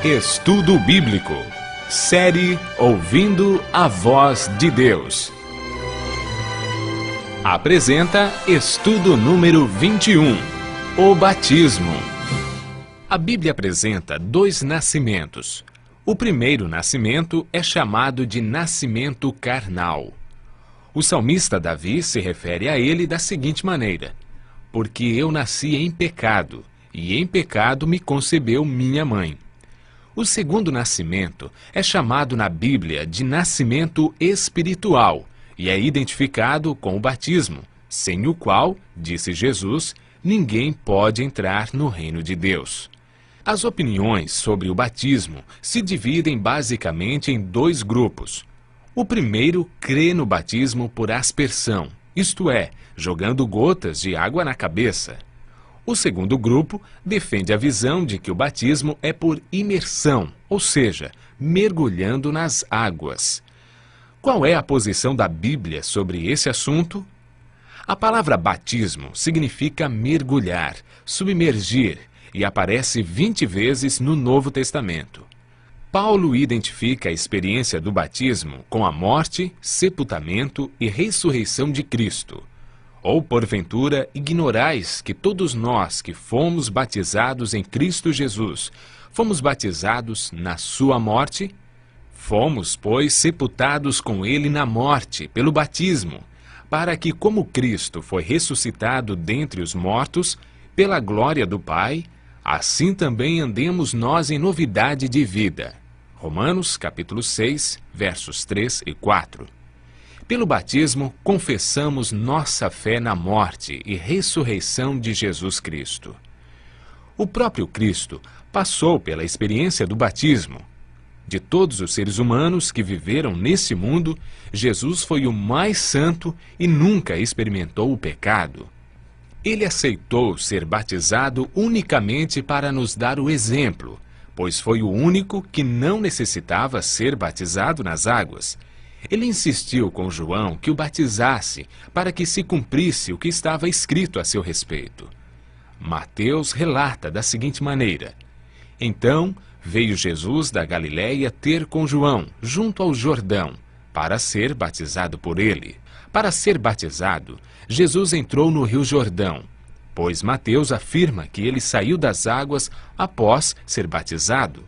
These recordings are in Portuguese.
Estudo Bíblico. Série Ouvindo a Voz de Deus. Apresenta estudo número 21. O batismo. A Bíblia apresenta dois nascimentos. O primeiro nascimento é chamado de nascimento carnal. O salmista Davi se refere a ele da seguinte maneira: porque eu nasci em pecado, e em pecado me concebeu minha mãe. O segundo nascimento é chamado na Bíblia de nascimento espiritual e é identificado com o batismo, sem o qual, disse Jesus, ninguém pode entrar no reino de Deus. As opiniões sobre o batismo se dividem basicamente em dois grupos. O primeiro crê no batismo por aspersão, isto é, jogando gotas de água na cabeça. O segundo grupo defende a visão de que o batismo é por imersão, ou seja, mergulhando nas águas. Qual é a posição da Bíblia sobre esse assunto? A palavra batismo significa mergulhar, submergir, e aparece 20 vezes no Novo Testamento. Paulo identifica a experiência do batismo com a morte, sepultamento e ressurreição de Cristo. Ou, porventura, ignorais que todos nós que fomos batizados em Cristo Jesus, fomos batizados na sua morte? Fomos, pois, sepultados com ele na morte, pelo batismo, para que, como Cristo foi ressuscitado dentre os mortos, pela glória do Pai, assim também andemos nós em novidade de vida. Romanos, capítulo 6, versos 3 e 4. Pelo batismo, confessamos nossa fé na morte e ressurreição de Jesus Cristo. O próprio Cristo passou pela experiência do batismo. De todos os seres humanos que viveram nesse mundo, Jesus foi o mais santo e nunca experimentou o pecado. Ele aceitou ser batizado unicamente para nos dar o exemplo, pois foi o único que não necessitava ser batizado nas águas. Ele insistiu com João que o batizasse para que se cumprisse o que estava escrito a seu respeito. Mateus relata da seguinte maneira: então veio Jesus da Galiléia ter com João, junto ao Jordão, para ser batizado por ele. Para ser batizado, Jesus entrou no rio Jordão, pois Mateus afirma que ele saiu das águas após ser batizado.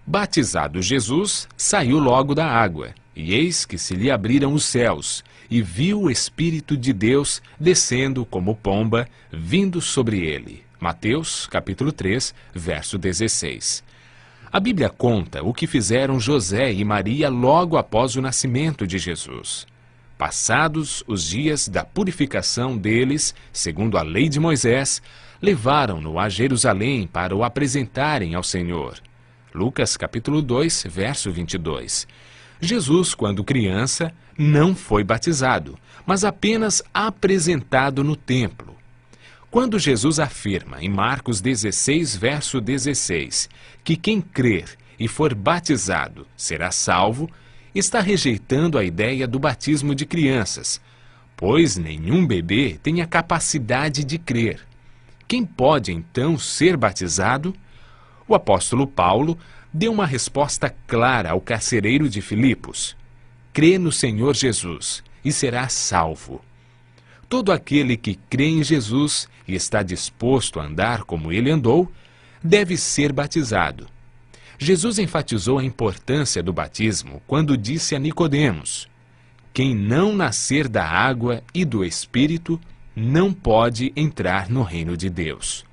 Batizado Jesus, saiu logo da água, e eis que se lhe abriram os céus, e viu o Espírito de Deus descendo como pomba, vindo sobre ele. Mateus, capítulo 3, verso 16. A Bíblia conta o que fizeram José e Maria logo após o nascimento de Jesus. Passados os dias da purificação deles, segundo a lei de Moisés, levaram-no a Jerusalém para o apresentarem ao Senhor. Lucas capítulo 2, verso 22. Jesus, quando criança, não foi batizado, mas apenas apresentado no templo. Quando Jesus afirma em Marcos 16, verso 16, que quem crer e for batizado será salvo, está rejeitando a ideia do batismo de crianças, pois nenhum bebê tem a capacidade de crer. Quem pode, então, ser batizado? O apóstolo Paulo deu uma resposta clara ao carcereiro de Filipos: crê no Senhor Jesus e serás salvo. Todo aquele que crê em Jesus e está disposto a andar como ele andou, deve ser batizado. Jesus enfatizou a importância do batismo quando disse a Nicodemos: quem não nascer da água e do Espírito não pode entrar no reino de Deus.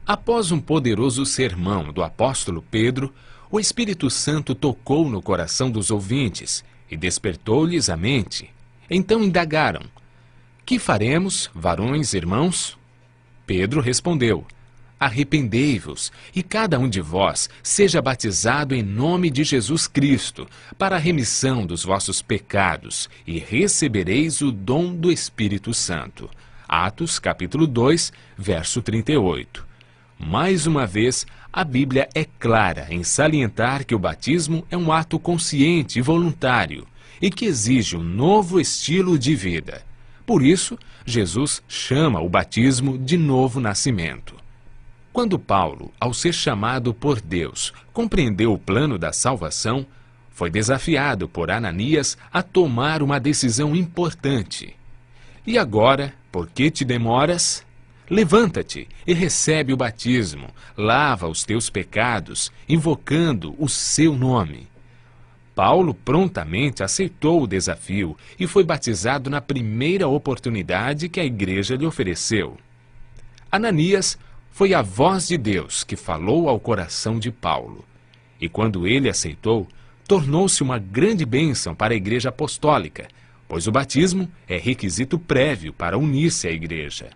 Após um poderoso sermão do apóstolo Pedro, o Espírito Santo tocou no coração dos ouvintes e despertou-lhes a mente. Então indagaram: que faremos, varões, irmãos? Pedro respondeu: arrependei-vos, e cada um de vós seja batizado em nome de Jesus Cristo, para a remissão dos vossos pecados, e recebereis o dom do Espírito Santo. Atos, capítulo 2, verso 38. Mais uma vez, a Bíblia é clara em salientar que o batismo é um ato consciente e voluntário, e que exige um novo estilo de vida. Por isso, Jesus chama o batismo de novo nascimento. Quando Paulo, ao ser chamado por Deus, compreendeu o plano da salvação, foi desafiado por Ananias a tomar uma decisão importante. E agora, por que te demoras? Levanta-te e recebe o batismo, lava os teus pecados, invocando o seu nome. Paulo prontamente aceitou o desafio e foi batizado na primeira oportunidade que a igreja lhe ofereceu. Ananias foi a voz de Deus que falou ao coração de Paulo. E quando ele aceitou, tornou-se uma grande bênção para a igreja apostólica, pois o batismo é requisito prévio para unir-se à igreja.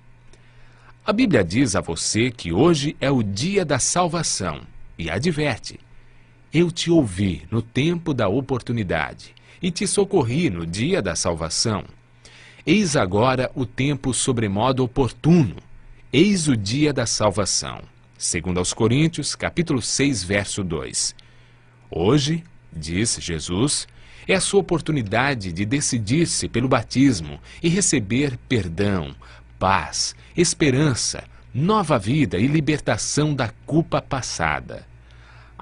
A Bíblia diz a você que hoje é o dia da salvação e adverte: eu te ouvi no tempo da oportunidade e te socorri no dia da salvação. Eis agora o tempo sobremodo oportuno. Eis o dia da salvação. 2 Coríntios, capítulo 6, verso 2. Hoje, diz Jesus, é a sua oportunidade de decidir-se pelo batismo e receber perdão, paz, esperança, nova vida e libertação da culpa passada.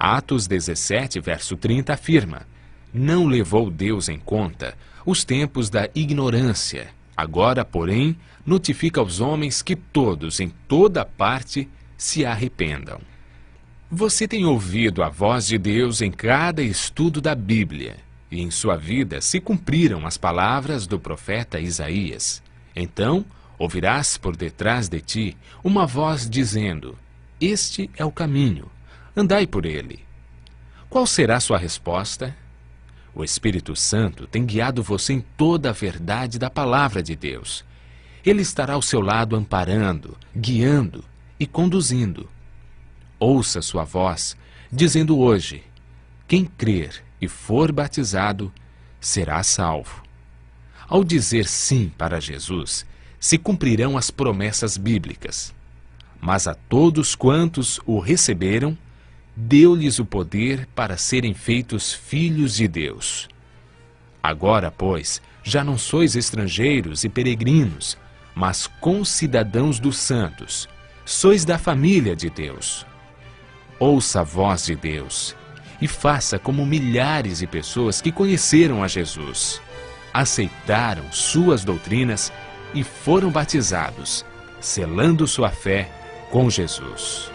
Atos 17, verso 30 afirma: não levou Deus em conta os tempos da ignorância. Agora, porém, notifica aos homens que todos, em toda parte, se arrependam. Você tem ouvido a voz de Deus em cada estudo da Bíblia, e em sua vida se cumpriram as palavras do profeta Isaías. Então, ouvirás por detrás de ti uma voz dizendo: este é o caminho, andai por ele. Qual será sua resposta? O Espírito Santo tem guiado você em toda a verdade da palavra de Deus. Ele estará ao seu lado amparando, guiando e conduzindo. Ouça sua voz, dizendo hoje: quem crer e for batizado, será salvo. Ao dizer sim para Jesus, se cumprirão as promessas bíblicas. Mas a todos quantos o receberam, deu-lhes o poder para serem feitos filhos de Deus. Agora, pois, já não sois estrangeiros e peregrinos, mas concidadãos dos santos, sois da família de Deus. Ouça a voz de Deus e faça como milhares de pessoas que conheceram a Jesus, aceitaram suas doutrinas e foram batizados, selando sua fé com Jesus.